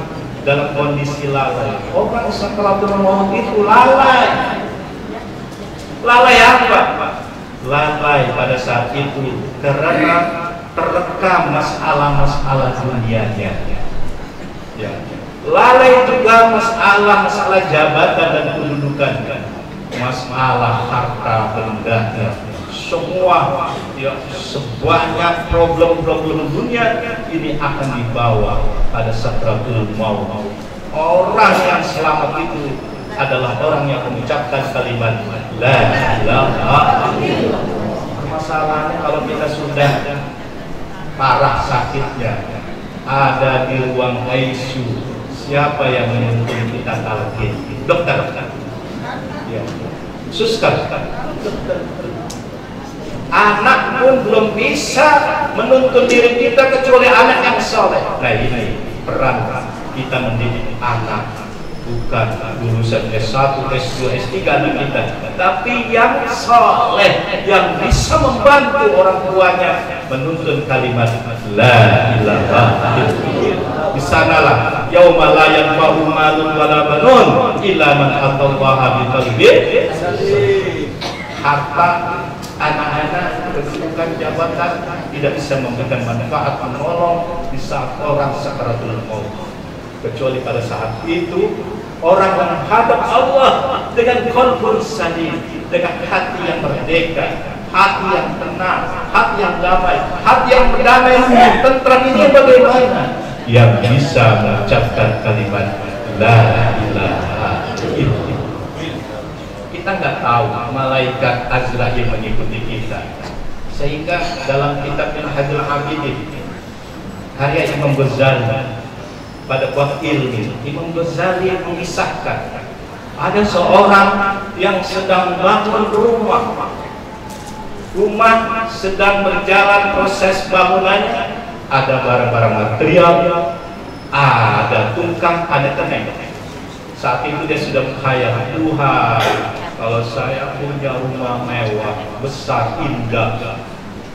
dalam kondisi lalai. Orang sakaratul maut itu lalai. Lalai apa? Lalai pada saat itu karena terekam masalah-masalah dunianya. Ya. Lalai juga masalah jabatan dan kedudukan, masalah harta benda, semua ya, sebanyak problem-problem dunia ini akan dibawa pada sakratul maut. Orang yang selamat itu adalah orang yang mengucapkan kalimat la ilaha illallah. Masalahnya kalau kita sudah parah sakitnya, ada di ruang ICU, siapa yang menuntun kita talqin? Dokter, ya. Suster, anak pun belum bisa menuntun diri kita kecuali anak yang soleh. Nah ini peran kita mendidik anak, bukan lulusan S1, S2, S3 anak kita, tapi yang soleh, yang bisa membantu orang tuanya menuntun kalimat la ilaha illallah. Di sanalah yauma la yanfa'u malun wala banun illa man atallaha biqalbin salim. Harta, anak-anak, kedudukan, jabatan tidak bisa memberikan manfaat menolong di saat orang sakaratul maut, kecuali pada saat itu orang menghadap Allah dengan qalbun salim, dengan hati yang merdeka, hati yang tenang, hati yang damai, hati yang berdamai, tentram. Ini bagaimana? Yang bisa mengucapkan kalimat la ilaha illallah. Kita nggak tahu malaikat Azrail mengikuti kita, sehingga dalam kitab Minhajul Abidin karya Imam Ghazali pada bab ilmu, Imam Ghazali mengisahkan ada seorang yang sedang bangun rumah, rumah sedang berjalan proses bangunannya, ada barang-barang material, ada tungkang, ada teneng. Saat itu dia sudah berkhayal, Tuhan, kalau saya punya rumah mewah, besar, indah,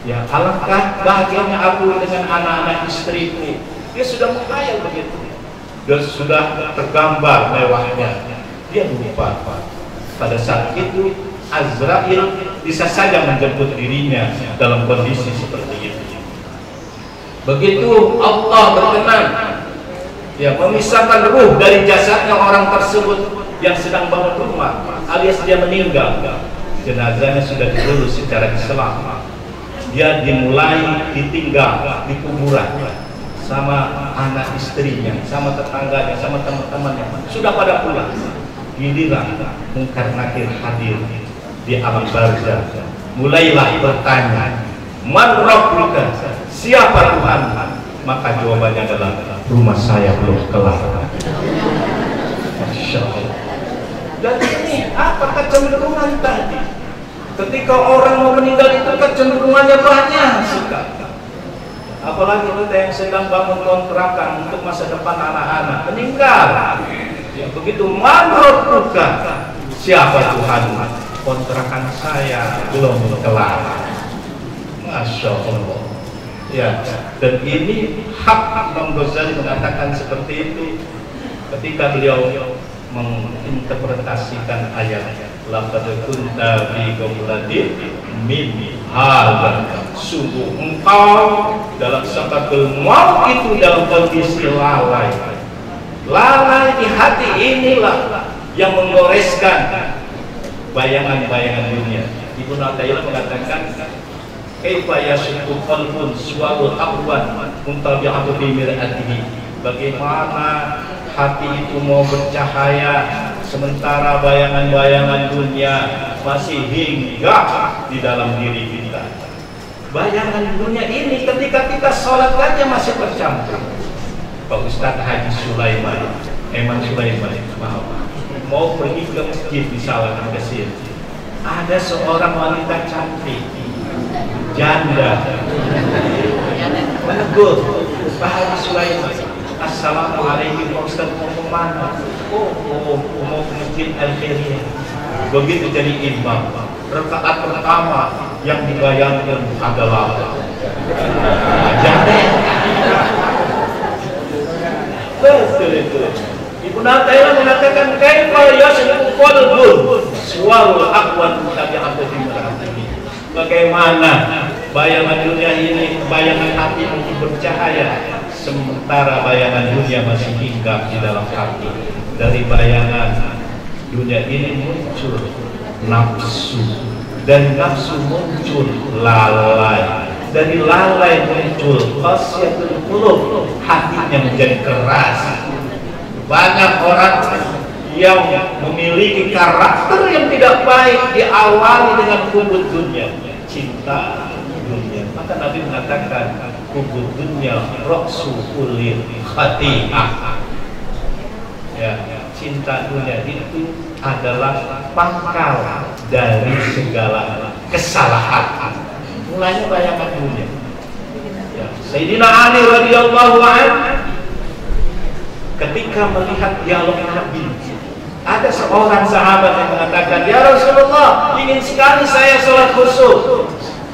ya alangkah bahagianya aku dengan anak-anak istriku. Dia sudah menghayal begitu, dia sudah tergambar mewahnya. Dia lupa pada saat itu Azrail bisa saja menjemput dirinya dalam kondisi seperti itu. Begitu Allah berkenan, ya, memisahkan ruh dari jasadnya orang tersebut yang sedang bangun rumah, alias dia meninggal. Jenazahnya sudah diurus secara Islam. Dia dimulai ditinggal di kuburan sama anak istrinya, sama tetangganya, sama teman-temannya. Sudah pada pulang. Giliran Munkar Nakir hadir di alam barzah. Mulailah bertanya, Man Rabbuka? Siapa Tuhan? Maka jawabannya adalah, rumah saya belum kelar. Masya Allah. Dan ini apa kecenderungan tadi? Ketika orang mau meninggal itu kecenderungannya banyak sekali. Apalagi kita yang sedang bangun kontrakan untuk masa depan anak-anak, meninggal. Ya, begitu manrobuka, siapa Tuhan? Kontrakan saya belum kelar. Masya Allah. Ya, dan ini hak Imam Ghazali mengatakan seperti itu ketika beliau menginterpretasikan ayat laqad kunta fi ghaflatin min hadzal, sungguh engkau dalam sakatul maut itu dalam kondisi lalai. Lalai di hati inilah yang menggoreskan bayangan-bayangan dunia. Ibnu Athaillah mengatakan, kaifa yashuqu qalbun suwal aqwan muntabi'atu bi mir'atihi. Bagaimana hati itu mau bercahaya sementara bayangan-bayangan dunia masih hinggap di dalam diri kita. Bayangan dunia ini ketika kita sholat saja masih bercampur. Pak Ustadz Haji Sulaiman, Eman Sulaiman, mau pergi ke masjid misalnya ke sini, ada seorang wanita cantik, janda, menegur Pak Haji Sulaiman, Assalamualaikum Pak Ustadz, mau kemana? Mau ke masjid Al-Khairiyah. Begitu jadi imam, rakaat pertama yang dibayangkan adalah janda. Betul itu. Ibnu Athaillah mengatakan kaifa yashuqu qalbun suwal aqwan mutabi'atu bi mar'atihi. Bagaimana bayangan dunia ini, bayangan hati mungkin bercahaya sementara bayangan dunia masih hinggap di dalam hati. Dari bayangan dunia ini muncul nafsu, dari nafsu muncul lalai, dari lalai muncul qasyatul qulub, hatinya menjadi keras. Banyak orang yang memiliki karakter yang tidak baik diawali dengan hubud dunia, cinta dunia. Maka Nabi mengatakan hubud dunia ra'su kulli khati'ah. Ya, cinta dunia itu adalah pangkal dari segala kesalahan. Mulanya bayangan dunia. Ya, Sayyidina Ali radhiyallahu anhu ketika melihat dialog Nabi, ada seorang sahabat yang mengatakan, ya Rasulullah, ingin sekali saya sholat khusyuk.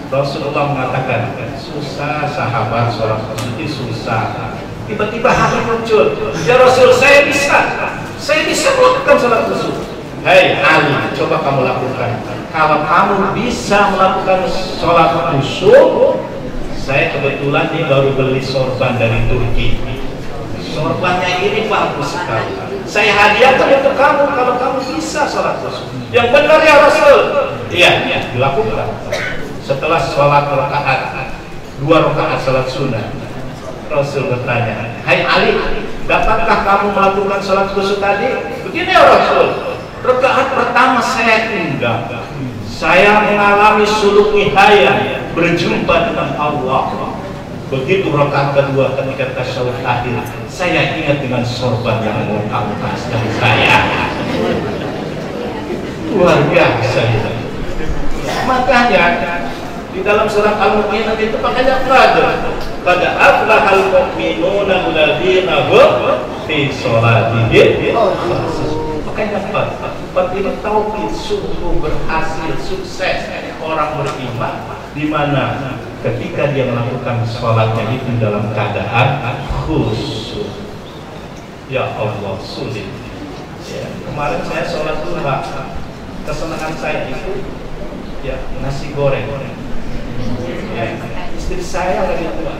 Rasulullah mengatakan, susah sahabat, sholat khusyuk itu susah. Tiba-tiba hati muncul, ya Rasul, saya bisa melakukan sholat khusyuk. Hei Ali, coba kamu lakukan. Kalau kamu bisa melakukan sholat khusyuk, saya kebetulan nih baru beli sorban dari Turki. Sorbannya ini bagus sekali. Saya hadiahkan untuk kamu kalau kamu bisa sholat khusyuk. Yang benar ya Rasul. Iya, dilakukan. Setelah sholat rakaat, 2 rakaat sholat sunnah, Rasul bertanya, hai Ali, dapatkah kamu melakukan sholat khusyuk tadi? Begini ya Rasul, rakaat pertama saya enggak. Saya mengalami suluk nihaya, berjumpa dengan Allah. Begitu rakaat kedua ketika tasyahud akhir, saya ingat dengan sorban yang mau kamu kasih saya. Luar biasa. Makanya Di dalam surat Al-Mu'minun itu makanya qad aflahal mu'minuna alladzina hum fi sholatihim. Makanya qad ini tauhid, sungguh berhasil, sukses orang beriman di mana ketika dia melakukan sholatnya itu dalam keadaan khusyuk. Ya Allah, sulit. Ya, kemarin saya sholat duha, kesenangan saya itu ya nasi goreng. Ya, istri saya lagi tua.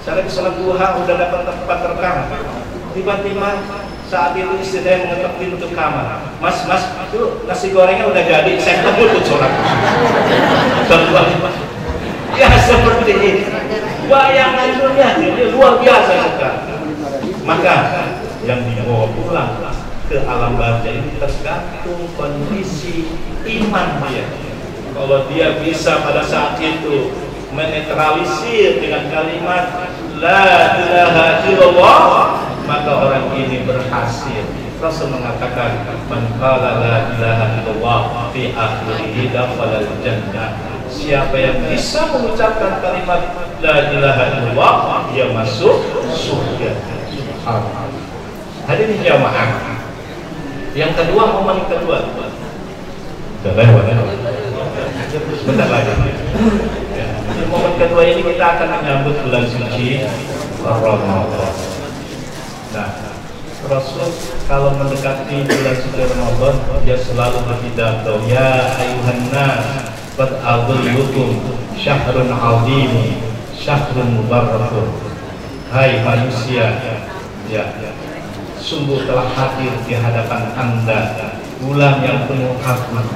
Saya lagi sholat duha udah dapat tempat terkam. Tiba-tiba saat itu istri saya mengetok pintu kamar. Mas, itu nasi gorengnya udah jadi. Saya kebut sholat. Ya seperti ini. Bayangan dunia ini luar biasa sekali. Maka yang dibawa pulang ke alam barzah ini tergantung kondisi iman dia. Kalau dia bisa pada saat itu menetralisir dengan kalimat la ilaha illallah, maka orang ini berhasil. Rasul mengatakan man qala la ilaha illallah fi akhirih dakhala al-jannah. Siapa yang bisa mengucapkan kalimat la ilaha illallah, dia masuk surga. Hadirin jamaah. Yang kedua, momen kedua. Bentar lagi. Ya. Di momen kedua ini kita akan menyambut bulan suci Ramadan. Nah, Rasul kalau mendekati bulan suci Ramadan, dia selalu berpidato, ya ayuhan nas, qad adullukum syahrun azim, syahrun mubarakun. Hai manusia, ya, sungguh telah hadir di hadapan Anda bulan yang penuh rahmat,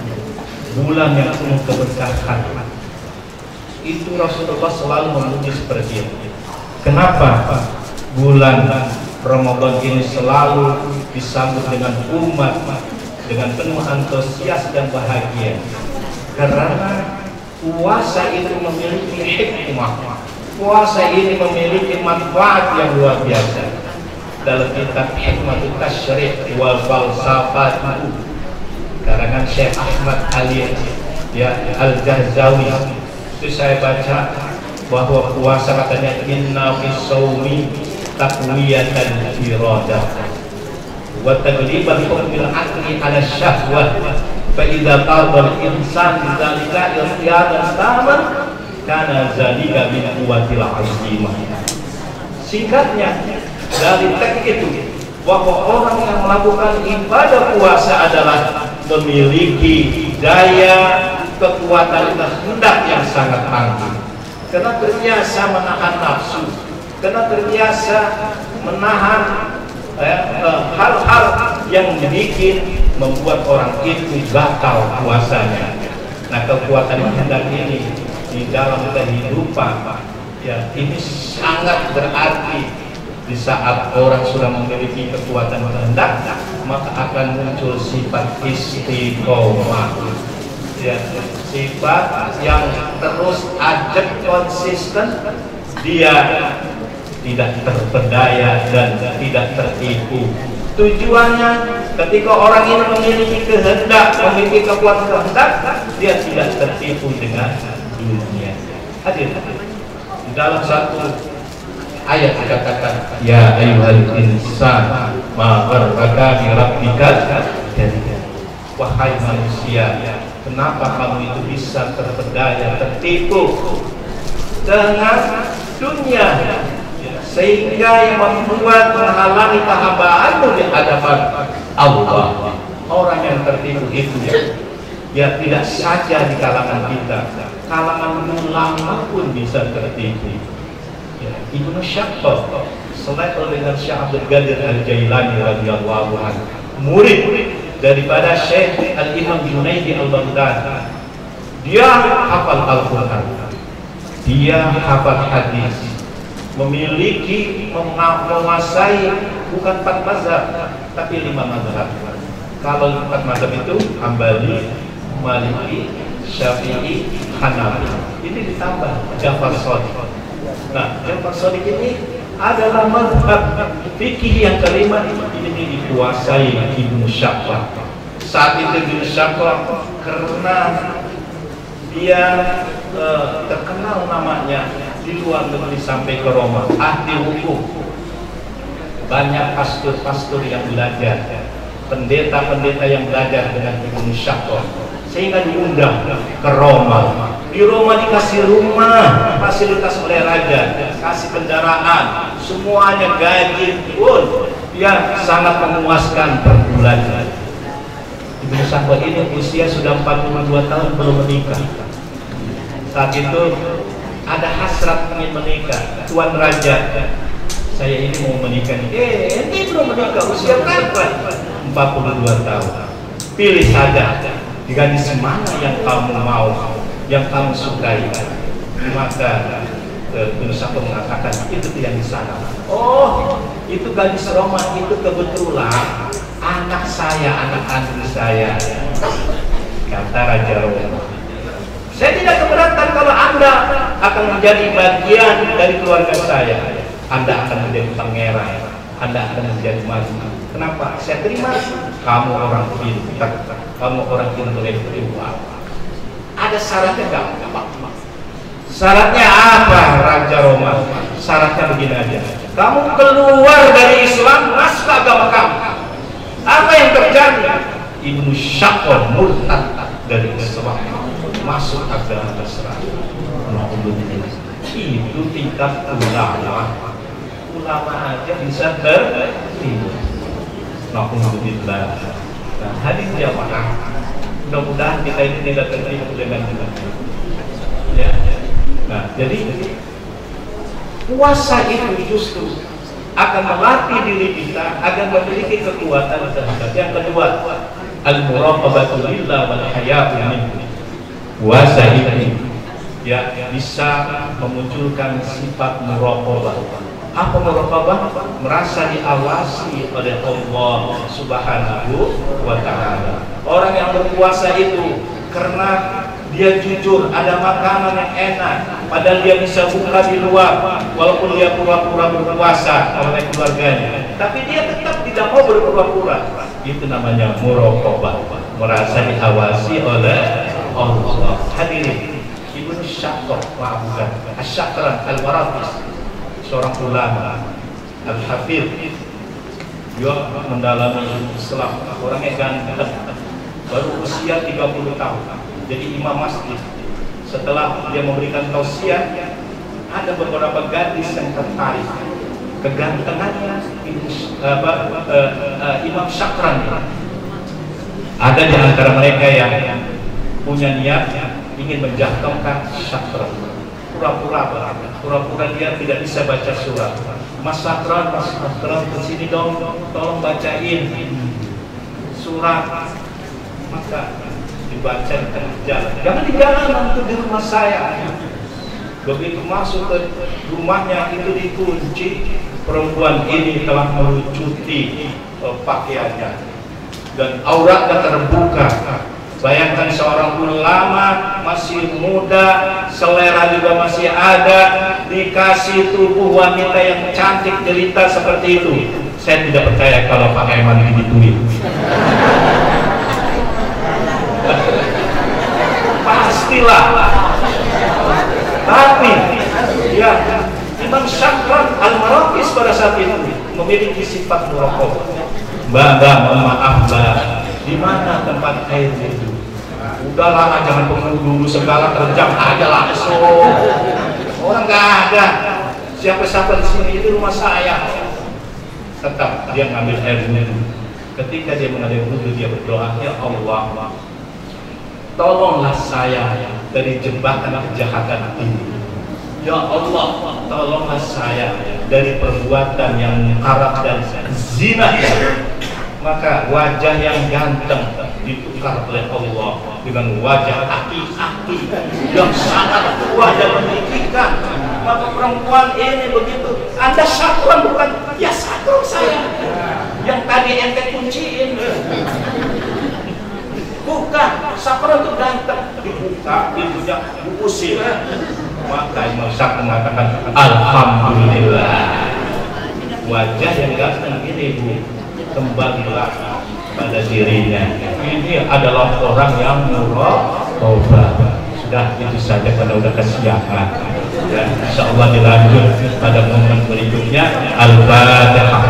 bulan yang penuh keberkahan. Itu Rasulullah selalu memuji seperti itu. Kenapa bulan Ramadan ini selalu disambut dengan umat dengan penuh antusias dan bahagia? Karena puasa itu memiliki hikmah. Puasa ini memiliki manfaat yang luar biasa. Dalam kitab Hikmatul Tasyri' wal Falsafat karangan Syekh Ahmad Ali Al-Jahzawi, itu saya baca bahwa puasa katanya inna fi shaumi taqwiyatan iradah wa taghliban hukmil aqli ala syahwah fa idza qadal insan dzalika ikhtiyaran taman kana zalika min quwwatil azimah. Singkatnya dari teks itu bahwa orang yang melakukan ibadah puasa adalah memiliki daya kekuatan kehendak yang sangat tangguh, karena terbiasa menahan nafsu, karena terbiasa menahan hal-hal yang bikin membuat orang itu gagal puasanya. Nah, kekuatan kehendak ini di dalam kehidupan ya ini sangat berarti. Di saat orang sudah memiliki kekuatan kehendak, maka akan muncul sifat istiqomah, ya, sifat yang terus ajak konsisten, dia tidak terpedaya dan tidak tertipu. Tujuannya ketika orang ini memiliki kehendak, memiliki kekuatan kehendak, dia tidak tertipu dengan dunia. Hadir di dalam satu ayat dikatakan ya ayyuhal insan ma gharraka bi rabbikal karim. Wahai manusia, kenapa kamu itu bisa terpedaya, tertipu dengan dunia sehingga yang membuat menghalangi kehambaanmu di hadapan Allah. Orang yang tertipu itu ya tidak saja di kalangan kita, kalangan ulama pun bisa tertipu. Ibnu Syaqqaq selevel dengan Syekh Abdul Qadir Al-Jailani radhiyallahu anhu, murid daripada Syekh Al-Imam Junaidi Al-Baghdadi. Dia hafal Al-Quran, dia hafal hadis, memiliki menguasai bukan 4 mazhab tapi 5 mazhab. Kalau 4 mazhab itu Hambali, Maliki, Syafi'i, Hanafi. Ini ditambah Ja'far Shadiq. Nah, Ja'far Shadiq ini adalah mazhab fikih yang kelima, ini dikuasai Ibnu Syaqqaq. Saat itu Ibnu Syaqqaq karena dia terkenal namanya di luar negeri sampai ke Roma, ahli hukum. Banyak pastor-pastor yang belajar, pendeta-pendeta yang belajar dengan Ibnu Syakor, sehingga diundang ke Roma. Di Roma dikasih rumah, fasilitas oleh raja, kasih kendaraan, semuanya gaji pun yang sangat memuaskan per bulan. Ibnu Syakor ini usia sudah 42 tahun belum menikah. Saat itu ada hasrat ingin menikah. Tuan Raja, saya ini mau menikah nih. Ini belum menikah, usia berapa? 42 tahun. Pilih saja gadis mana yang kamu mau, yang kamu sukai. Maka Ibnu Syakor mengatakan itu tidak di sana. Oh, itu gadis Roma itu kebetulan anak saya, anak andri saya. Kata Raja Roma, saya tidak keberatan kalau Anda akan menjadi bagian dari keluarga saya. Anda akan menjadi pangeran, Anda akan menjadi maju. Kenapa? Saya terima. Kamu orang pintar, kamu orang intelektual. Ada syaratnya enggak? Syaratnya apa, Raja Roma? Syaratnya begini aja. Kamu keluar dari Islam, masuk agama kamu. Apa yang terjadi? Ibnu Syakor murtad dari Islam, masuk agama Nasrani. Itu tingkat ulama. Ulama aja bisa tertidur. Alhamdulillah. Nah, hadis jamaah. Mudah-mudahan kita ini tidak tertidur dengan benar. Ya. Nah, jadi puasa itu justru akan melatih diri kita agar memiliki kekuatan terhadap. Yang kedua, al-muraqabatu lillah wal hayatu minhu. Puasa ini ya bisa memunculkan sifat muraqabah. Apa muraqabah? Merasa diawasi oleh Allah Subhanahu wa ta'ala. Orang yang berpuasa itu karena dia jujur, ada makanan yang enak, padahal dia bisa buka di luar, walaupun dia pura-pura berpuasa oleh keluarganya, tapi dia tetap tidak mau berpura-pura. Itu namanya muraqabah, merasa diawasi oleh Allah. Hadirin, Ibnu Syakor, maafkan, Asy-Syakran Al-Waraqis, seorang ulama Al-Hafidh, dia mendalami Islam, orangnya ganteng, baru usia 30 tahun. Jadi imam masjid. Setelah dia memberikan tausiah, ada beberapa gadis yang tertarik kegantengannya Imam Syakran. Ada di antara mereka yang punya niat ingin menjatuhkan Syakran. Pura-pura dia tidak bisa baca surat. Mas Syakran kesini dong, tolong bacain surat. Maka dibaca di tengah jalan. Jangan di jalanan, itu di rumah saya. Begitu masuk ke rumahnya itu dikunci. Perempuan ini telah melucuti pakaiannya dan auratnya terbuka. Bayangkan seorang ulama masih muda, selera juga masih ada, dikasih tubuh wanita yang cantik jelita seperti itu. Saya tidak percaya kalau Pak Eman digituin. Pastilah. Tapi ya, Imam Syakran Al-Maraqis pada saat itu memiliki sifat muraqabah. Mbak, mohon maaf Mbak, di mana tempat air itu? Udahlah, jangan penghulu segala, terjam aja langsung. Orang nggak ada. Siapa-siapa di sini, itu rumah saya. Tetap dia ngambil air wudhu. Ketika dia mengambil wudhu, dia berdoa, ya Allah, tolonglah saya dari jebakan kejahatan ini. Ya Allah, tolonglah saya dari perbuatan yang haram dan zina. Maka wajah yang ganteng ditukar oleh Allah dengan wajah aki-aki yang sangat tua dan meninggikan. Maka perempuan ini begitu, Anda Syakran bukan? Ya Syakran saya yang tadi ente kunciin. Bukan, Syakran itu ganteng, dibuka, dibuka, diusir. Maka Imam Syakran mengatakan, alhamdulillah, wajah yang ganteng ini Bu, kembalilah pada dirinya. Ini adalah orang yang muraqabah. sudah itu saja karena udah kesiangan. Ya, insya Allah dilanjut pada momen berikutnya. Al-Fatihah.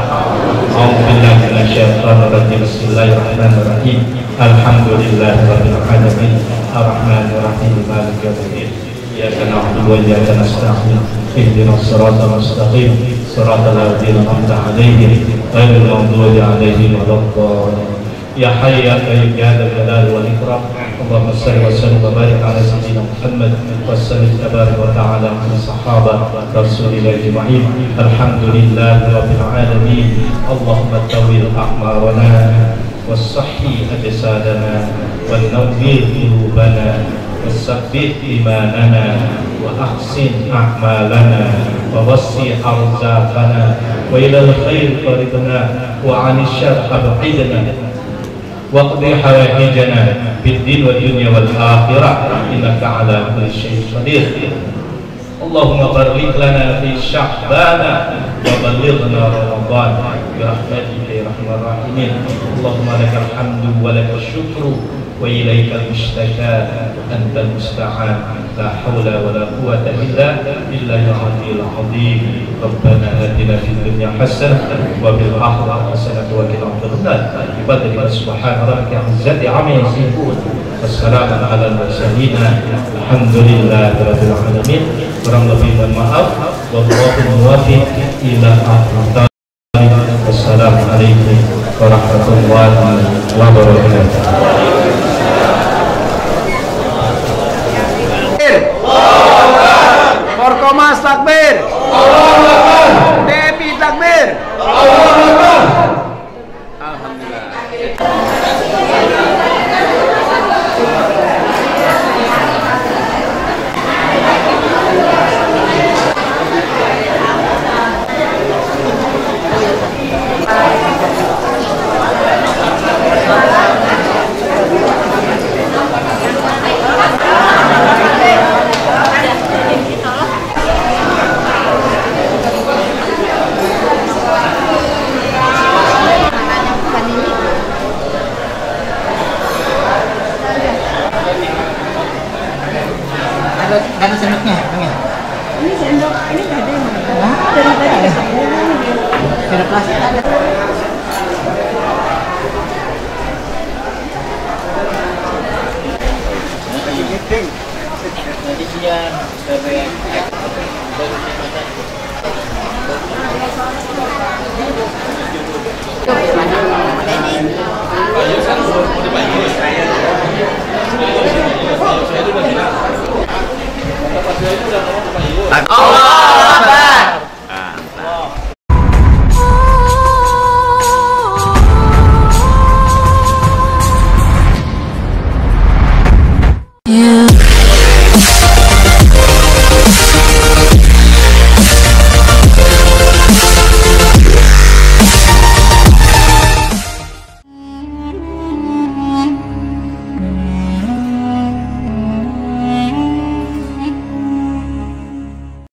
A'udzubillahi minasyaitonirrajim. Bismillahirrahmanirrahim. Alhamdulillahirabbil alamin. Arrahmanir rahim. Maliki yaumiddin. Iyyaka na'budu wa iyyaka nasta'in. Ihdinas siratal mustaqim. Siratal ladzina an'amta 'alaihim ghairil maghdubi 'alaihim waladdallin. Ya Hayy ya Qayyum ya Dzal Jalali wal Ikram. Allahumma shalli wa sallim wa barik ala sayyidina Muhammad wa sallim tabaraka wa ta'ala ala sahabat Rasulillah ajma'in. Alhamdulillahi rabbil alamin. Allahumma tawil a'marana was-sahhi ajsadana wa nawwir qulubana was-sabbit imanana wa ahsin a'malana wa wassi' arzaqana wa ilal khair qaridna wa 'anil syarr ab'idna waqdi hawaijana fid din wad dunya wal akhirah innaka ala kulli syai'in qadir. Allahumma barik lana fi sya'bana wa ballighna ramadan bi rahmatika ya arhamar rahimin. Allahumma lakal hamdu wa lakal syukru wa ilaikal mushtaka antal musta'an la haula wa la quwwata illa billahil aliyyil azim. Rabbana atina fid dunya hasanah wa fil akhirati hasanah wa qina adzabannar. Ibadallah subhana rabbika izzati amma yasifun. Wassalamu ala mursalin. Alhamdulillahi rabbil alamin. Kurang lebih mohon maaf. Wallahu muwaffiq ila aqwamit. Wassalamualaikum warahmatullahi wabarakatuh. Forkomas takbir. Depi takbir. Ada sendoknya, ini sendok, ini gak ada yang mana? Dari tadi ada. ada plastik ada. Isian,